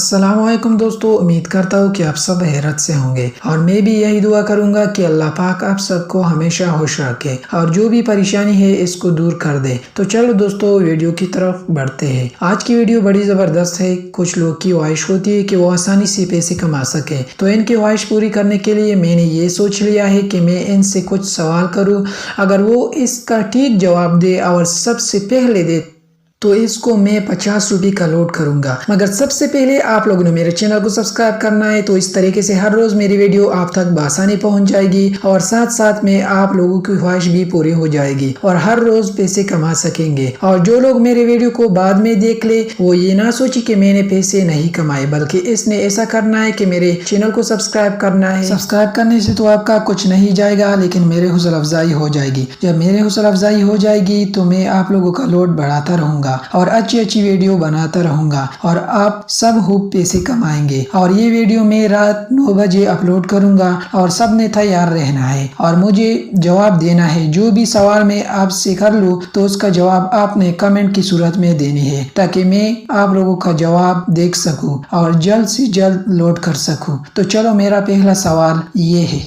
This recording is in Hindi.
अस्सलामुअलैकुम दोस्तों, उम्मीद करता हूँ कि आप सब हैरत से होंगे और मैं भी यही दुआ करूंगा कि अल्लाह पाक आप सबको हमेशा खुश रखे और जो भी परेशानी है इसको दूर कर दे। तो चलो दोस्तों वीडियो की तरफ बढ़ते हैं। आज की वीडियो बड़ी ज़बरदस्त है। कुछ लोग की ख्वाहिश होती है कि वो आसानी से पैसे कमा सके, तो इनकी ख्वाहिश पूरी करने के लिए मैंने ये सोच लिया है कि मैं इनसे कुछ सवाल करूँ। अगर वो इसका ठीक जवाब दे और सबसे पहले दे तो इसको मैं 50 रुपये का लोड करूंगा। मगर सबसे पहले आप लोगों ने मेरे चैनल को सब्सक्राइब करना है, तो इस तरीके से हर रोज मेरी वीडियो आप तक बआसानी पहुंच जाएगी और साथ साथ में आप लोगों की ख्वाहिश भी पूरी हो जाएगी और हर रोज पैसे कमा सकेंगे। और जो लोग मेरे वीडियो को बाद में देख ले वो ये ना सोचे कि मैंने पैसे नहीं कमाए, बल्कि इसने ऐसा करना है कि मेरे चैनल को सब्सक्राइब करना है। सब्सक्राइब करने से तो आपका कुछ नहीं जाएगा, लेकिन मेरे हौसला अफजाई हो जाएगी। जब मेरे हौसला अफजाई हो जाएगी तो मैं आप लोगों का लोड बढ़ाता रहूंगा और अच्छी अच्छी वीडियो बनाता रहूंगा और आप सब खूब पैसे कमाएंगे। और ये वीडियो मैं रात 9 बजे अपलोड करूंगा और सब ने तैयार रहना है और मुझे जवाब देना है। जो भी सवाल मैं आपसे कर लूँ तो उसका जवाब आपने कमेंट की सूरत में देनी है, ताकि मैं आप लोगों का जवाब देख सकूं और जल्द से जल्द लोड कर सकूं। तो चलो मेरा पहला सवाल ये है,